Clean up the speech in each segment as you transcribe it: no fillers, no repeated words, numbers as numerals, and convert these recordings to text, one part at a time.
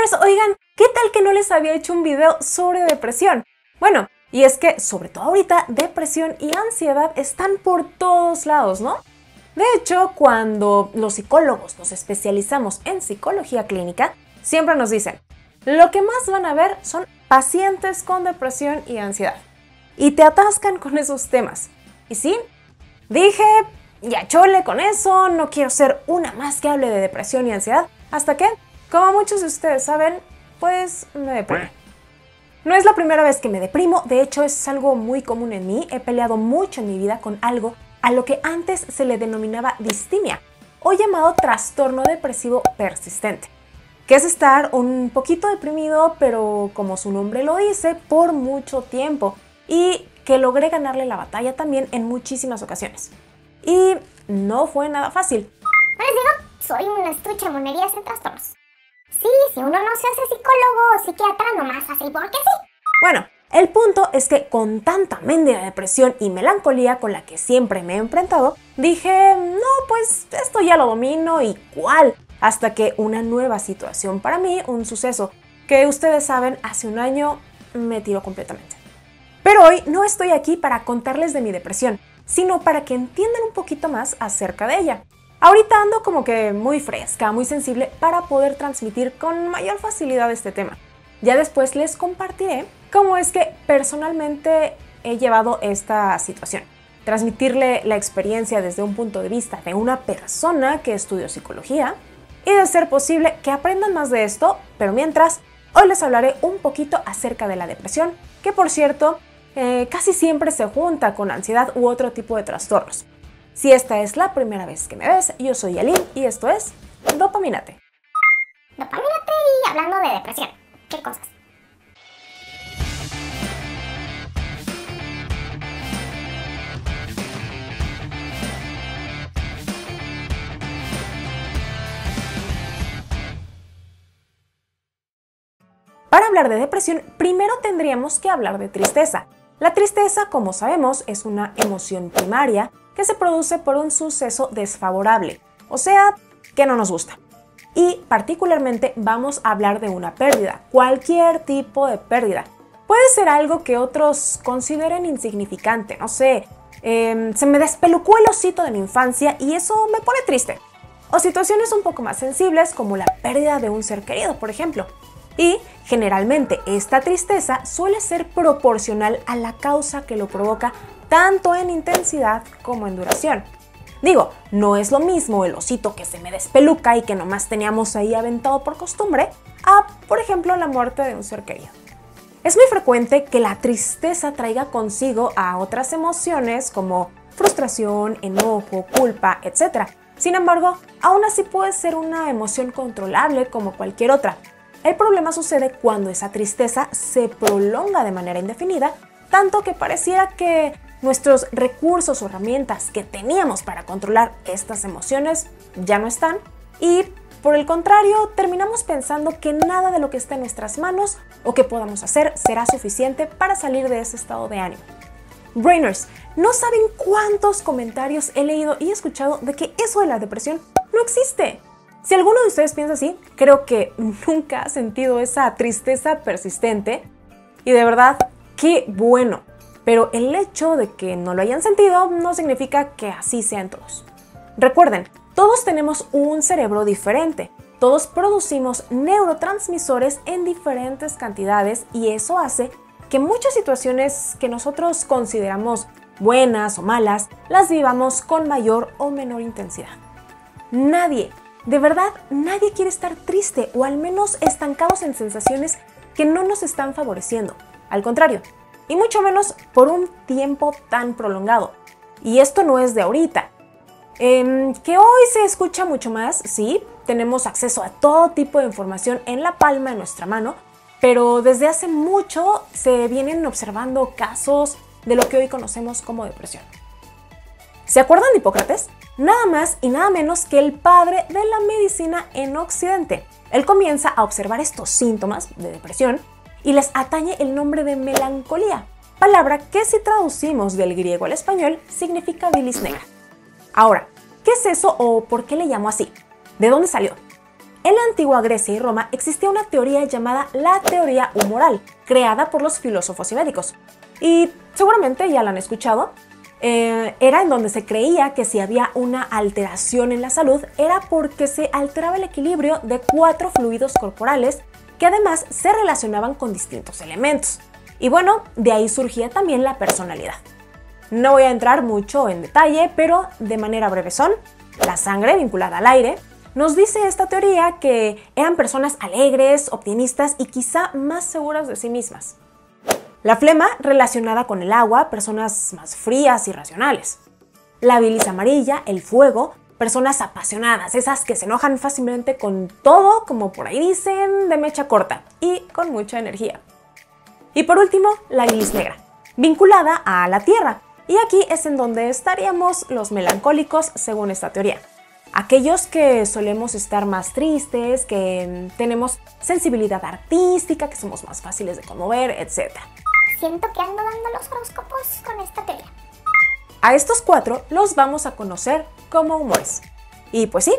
Brainers, oigan, ¿qué tal que no les había hecho un video sobre depresión? Bueno, y es que, sobre todo ahorita, depresión y ansiedad están por todos lados, ¿no? De hecho, cuando los psicólogos nos especializamos en psicología clínica, siempre nos dicen, lo que más van a ver son pacientes con depresión y ansiedad. Y te atascan con esos temas. Y sí, dije, ya chole con eso, no quiero ser una más que hable de depresión y ansiedad, hasta que, como muchos de ustedes saben, pues me deprimí. No es la primera vez que me deprimo, de hecho es algo muy común en mí, he peleado mucho en mi vida con algo a lo que antes se le denominaba distimia, o llamado trastorno depresivo persistente, que es estar un poquito deprimido, pero como su nombre lo dice, por mucho tiempo, y que logré ganarle la batalla también en muchísimas ocasiones. Y no fue nada fácil. Les digo, soy una estuche de monerías en trastornos. Sí, si uno no se hace psicólogo o psiquiatra, nomás así porque sí. Bueno, el punto es que con tanta mendiga depresión y melancolía con la que siempre me he enfrentado, dije, no, pues esto ya lo domino y ¿cuál? Hasta que una nueva situación para mí, un suceso que ustedes saben, hace un año me tiró completamente. Pero hoy no estoy aquí para contarles de mi depresión, sino para que entiendan un poquito más acerca de ella. Ahorita ando como que muy fresca, muy sensible para poder transmitir con mayor facilidad este tema. Ya después les compartiré cómo es que personalmente he llevado esta situación. Transmitirle la experiencia desde un punto de vista de una persona que estudió psicología y de ser posible que aprendan más de esto, pero mientras, hoy les hablaré un poquito acerca de la depresión, que por cierto, casi siempre se junta con ansiedad u otro tipo de trastornos. Si esta es la primera vez que me ves, yo soy Yaelin y esto es Dopaminate. Dopaminate y hablando de depresión. ¿Qué cosas? Para hablar de depresión, primero tendríamos que hablar de tristeza. La tristeza, como sabemos, es una emoción primaria que se produce por un suceso desfavorable, o sea, que no nos gusta. Y particularmente vamos a hablar de una pérdida, cualquier tipo de pérdida. Puede ser algo que otros consideren insignificante, no sé, se me despelucó el osito de mi infancia y eso me pone triste. O situaciones un poco más sensibles como la pérdida de un ser querido, por ejemplo. Y generalmente esta tristeza suele ser proporcional a la causa que lo provoca, tanto en intensidad como en duración. Digo, no es lo mismo el osito que se me despeluca y que nomás teníamos ahí aventado por costumbre, a, por ejemplo, la muerte de un ser querido. Es muy frecuente que la tristeza traiga consigo a otras emociones como frustración, enojo, culpa, etc. Sin embargo, aún así puede ser una emoción controlable como cualquier otra. El problema sucede cuando esa tristeza se prolonga de manera indefinida, tanto que pareciera que nuestros recursos o herramientas que teníamos para controlar estas emociones ya no están y, por el contrario, terminamos pensando que nada de lo que esté en nuestras manos o que podamos hacer será suficiente para salir de ese estado de ánimo. Brainers, no saben cuántos comentarios he leído y escuchado de que eso de la depresión no existe. Si alguno de ustedes piensa así, creo que nunca ha sentido esa tristeza persistente y de verdad, qué bueno. Pero el hecho de que no lo hayan sentido no significa que así sean todos. Recuerden, todos tenemos un cerebro diferente. Todos producimos neurotransmisores en diferentes cantidades y eso hace que muchas situaciones que nosotros consideramos buenas o malas, las vivamos con mayor o menor intensidad. Nadie, de verdad, nadie quiere estar triste o al menos estancados en sensaciones que no nos están favoreciendo. Al contrario, y mucho menos por un tiempo tan prolongado. Y esto no es de ahorita. Que hoy se escucha mucho más, sí, tenemos acceso a todo tipo de información en la palma de nuestra mano, pero desde hace mucho se vienen observando casos de lo que hoy conocemos como depresión. ¿Se acuerdan de Hipócrates? Nada más y nada menos que el padre de la medicina en Occidente. Él comienza a observar estos síntomas de depresión y les atañe el nombre de melancolía, palabra que si traducimos del griego al español significa bilis negra. Ahora, ¿qué es eso o por qué le llamó así? ¿De dónde salió? En la antigua Grecia y Roma existía una teoría llamada la teoría humoral, creada por los filósofos y médicos. Y seguramente ya la han escuchado. Era en donde se creía que si había una alteración en la salud era porque se alteraba el equilibrio de 4 fluidos corporales que además se relacionaban con distintos elementos. Y bueno, de ahí surgía también la personalidad. No voy a entrar mucho en detalle, pero de manera brevesón, la sangre vinculada al aire. Nos dice esta teoría que eran personas alegres, optimistas y quizá más seguras de sí mismas. La flema relacionada con el agua, personas más frías y racionales. La bilis amarilla, el fuego, personas apasionadas, esas que se enojan fácilmente con todo, como por ahí dicen, de mecha corta y con mucha energía. Y por último, la bilis negra, vinculada a la tierra. Y aquí es en donde estaríamos los melancólicos según esta teoría. Aquellos que solemos estar más tristes, que tenemos sensibilidad artística, que somos más fáciles de conmover, etc. Siento que ando dando los horóscopos con esta teoría. A estos 4 los vamos a conocer como humores. Y pues sí,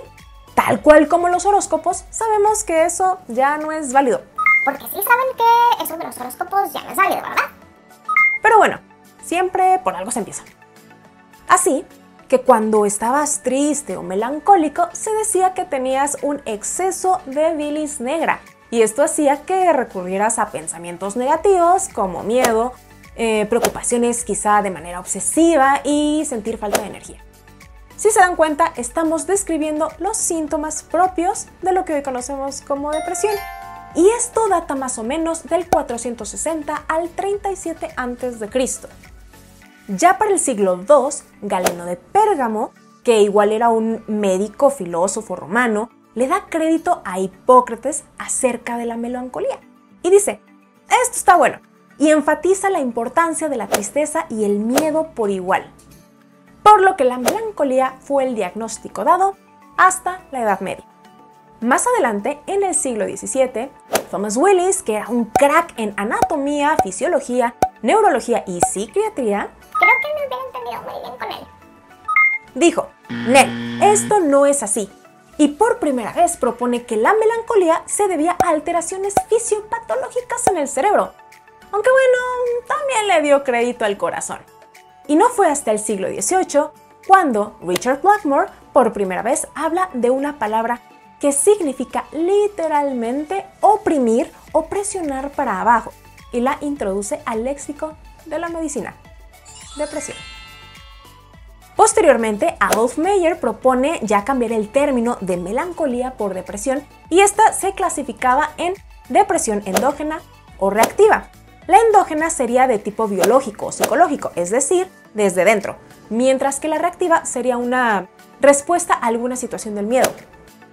tal cual como los horóscopos, sabemos que eso ya no es válido. Porque sí saben que eso de los horóscopos ya no es válido, ¿verdad? Pero bueno, siempre por algo se empieza. Así que cuando estabas triste o melancólico, se decía que tenías un exceso de bilis negra. Y esto hacía que recurrieras a pensamientos negativos como miedo, preocupaciones quizá de manera obsesiva y sentir falta de energía. Si se dan cuenta, estamos describiendo los síntomas propios de lo que hoy conocemos como depresión. Y esto data más o menos del 460 al 37 a.C. Ya para el siglo II, Galeno de Pérgamo, que igual era un médico filósofo romano, le da crédito a Hipócrates acerca de la melancolía. Y dice, esto está bueno, y enfatiza la importancia de la tristeza y el miedo por igual. Por lo que la melancolía fue el diagnóstico dado hasta la Edad Media. Más adelante, en el siglo XVII, Thomas Willis, que era un crack en anatomía, fisiología, neurología y psiquiatría, Creo que me hubiera entendido muy bien con él. dijo, Nel, esto no es así. Y por primera vez propone que la melancolía se debía a alteraciones fisiopatológicas en el cerebro. Aunque bueno, también le dio crédito al corazón. Y no fue hasta el siglo XVIII cuando Richard Blackmore por primera vez habla de una palabra que significa literalmente oprimir o presionar para abajo y la introduce al léxico de la medicina. Depresión. Posteriormente, Adolf Meyer propone ya cambiar el término de melancolía por depresión y esta se clasificaba en depresión endógena o reactiva. La endógena sería de tipo biológico o psicológico, es decir, desde dentro, mientras que la reactiva sería una respuesta a alguna situación del miedo,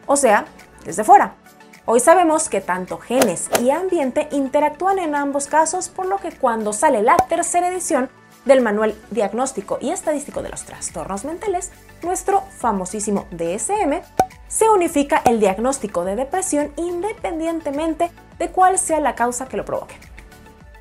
o sea, desde fuera. Hoy sabemos que tanto genes y ambiente interactúan en ambos casos, por lo que cuando sale la tercera edición del Manual Diagnóstico y Estadístico de los Trastornos Mentales, nuestro famosísimo DSM, se unifica el diagnóstico de depresión independientemente de cuál sea la causa que lo provoque.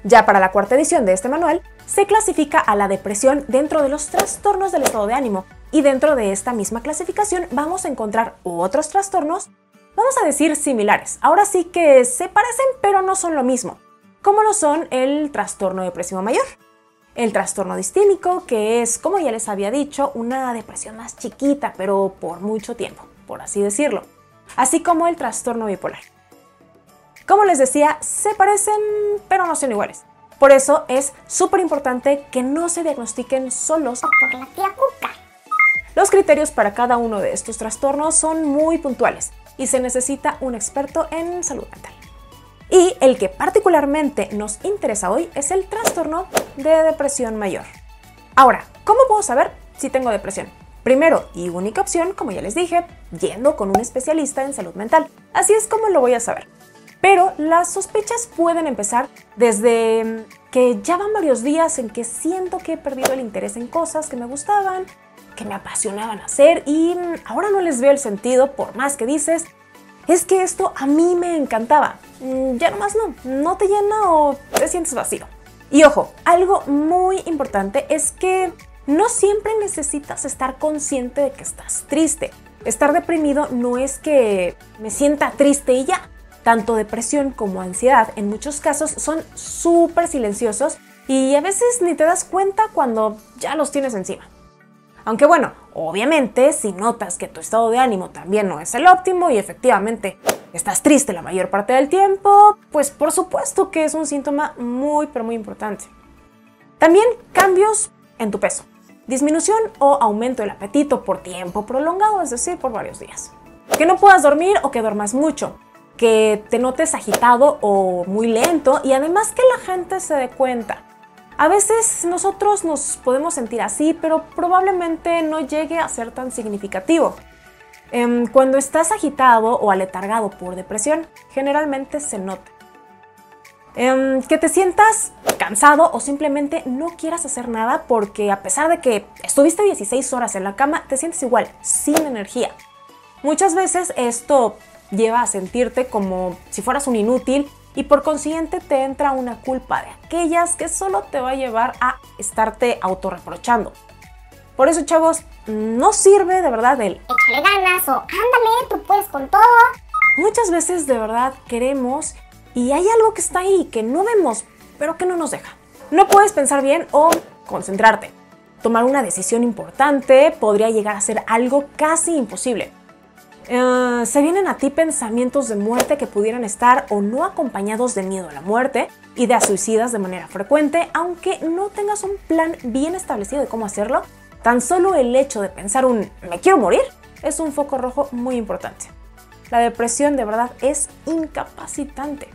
Ya para la cuarta edición de este manual, se clasifica a la depresión dentro de los trastornos del estado de ánimo, y dentro de esta misma clasificación vamos a encontrar otros trastornos, vamos a decir similares, ahora sí que se parecen pero no son lo mismo, como lo son el trastorno depresivo mayor, el trastorno distímico, que es, como ya les había dicho, una depresión más chiquita pero por mucho tiempo, por así decirlo, así como el trastorno bipolar. Como les decía, se parecen pero no son iguales. Por eso es súper importante que no se diagnostiquen solos O por la tía Cuca. Los criterios para cada uno de estos trastornos son muy puntuales y se necesita un experto en salud mental. Y el que particularmente nos interesa hoy es el trastorno de depresión mayor. Ahora, ¿cómo puedo saber si tengo depresión? Primero y única opción, como ya les dije, yendo con un especialista en salud mental. Así es como lo voy a saber. Pero las sospechas pueden empezar desde que ya van varios días en que siento que he perdido el interés en cosas que me gustaban, que me apasionaban hacer y ahora no les veo el sentido por más que dices, es que esto a mí me encantaba. Ya nomás no te llena o te sientes vacío. Y ojo, algo muy importante es que no siempre necesitas estar consciente de que estás triste, Estar deprimido no es que me sienta triste y ya. Tanto depresión como ansiedad en muchos casos son súper silenciosos y a veces ni te das cuenta cuando ya los tienes encima. Aunque bueno, obviamente si notas que tu estado de ánimo también no es el óptimo y efectivamente estás triste la mayor parte del tiempo, pues por supuesto que es un síntoma muy pero muy importante. También cambios en tu peso, disminución o aumento del apetito por tiempo prolongado, es decir, por varios días. Que no puedas dormir o que duermas mucho, que te notes agitado o muy lento y además que la gente se dé cuenta. A veces nosotros nos podemos sentir así, pero probablemente no llegue a ser tan significativo. Cuando estás agitado o aletargado por depresión, generalmente se nota. Que te sientas cansado o simplemente no quieras hacer nada porque a pesar de que estuviste 16 horas en la cama, te sientes igual, sin energía. Muchas veces esto lleva a sentirte como si fueras un inútil y por consiguiente te entra una culpa de aquellas que solo te va a llevar a estarte autorreprochando. Por eso, chavos, no sirve de verdad el échale ganas o ándale, tú puedes con todo. Muchas veces de verdad queremos y hay algo que está ahí que no vemos, pero que no nos deja. No puedes pensar bien o concentrarte. Tomar una decisión importante podría llegar a ser algo casi imposible. Se vienen a ti pensamientos de muerte que pudieran estar o no acompañados de miedo a la muerte, ideas suicidas de manera frecuente, aunque no tengas un plan bien establecido de cómo hacerlo. Tan solo el hecho de pensar un «me quiero morir» es un foco rojo muy importante. La depresión de verdad es incapacitante.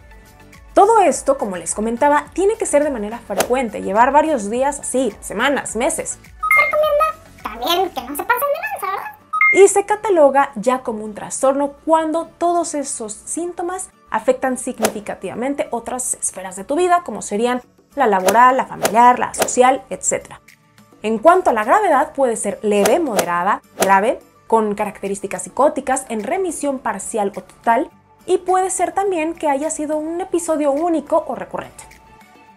Todo esto, como les comentaba, tiene que ser de manera frecuente, llevar varios días así, semanas, meses. Se recomienda también que no se pasen de lanza, ¿verdad? Y se cataloga ya como un trastorno cuando todos esos síntomas afectan significativamente otras esferas de tu vida, como serían la laboral, la familiar, la social, etc. En cuanto a la gravedad, puede ser leve, moderada, grave, con características psicóticas, en remisión parcial o total, y puede ser también que haya sido un episodio único o recurrente.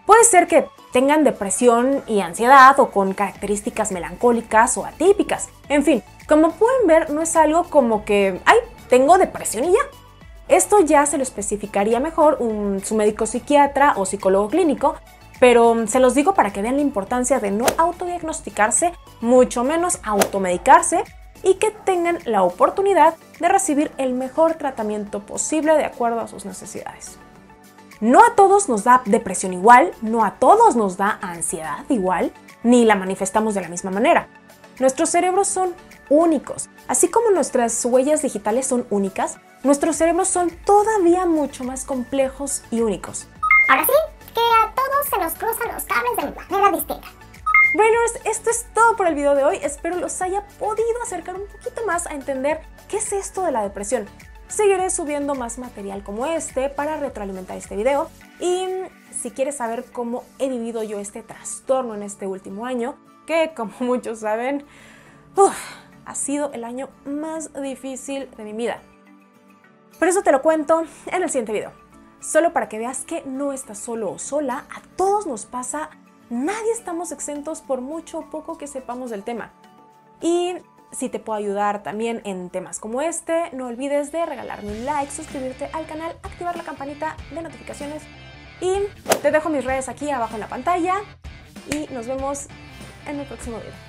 Puede ser que tengan depresión y ansiedad o con características melancólicas o atípicas. En fin, como pueden ver, no es algo como que ¡ay, tengo depresión y ya! Esto ya se lo especificaría mejor su médico psiquiatra o psicólogo clínico, pero se los digo para que vean la importancia de no autodiagnosticarse, mucho menos automedicarse, y que tengan la oportunidad de recibir el mejor tratamiento posible de acuerdo a sus necesidades. No a todos nos da depresión igual, no a todos nos da ansiedad igual, ni la manifestamos de la misma manera. Nuestros cerebros son únicos, así como nuestras huellas digitales son únicas, nuestros cerebros son todavía mucho más complejos y únicos. Ahora sí, que a todos se nos cruzan los cables de manera distinta. Brainers, esto es todo por el video de hoy. Espero los haya podido acercar un poquito más a entender qué es esto de la depresión. Seguiré subiendo más material como este para retroalimentar este video. Y si quieres saber cómo he vivido yo este trastorno en este último año, que como muchos saben, ha sido el año más difícil de mi vida. Por eso te lo cuento en el siguiente video. Solo para que veas que no estás solo o sola, a todos nos pasa. Nadie estamos exentos por mucho o poco que sepamos del tema. Y si te puedo ayudar también en temas como este, no olvides de regalarme un like, suscribirte al canal, activar la campanita de notificaciones y te dejo mis redes aquí abajo en la pantalla y nos vemos en el próximo video.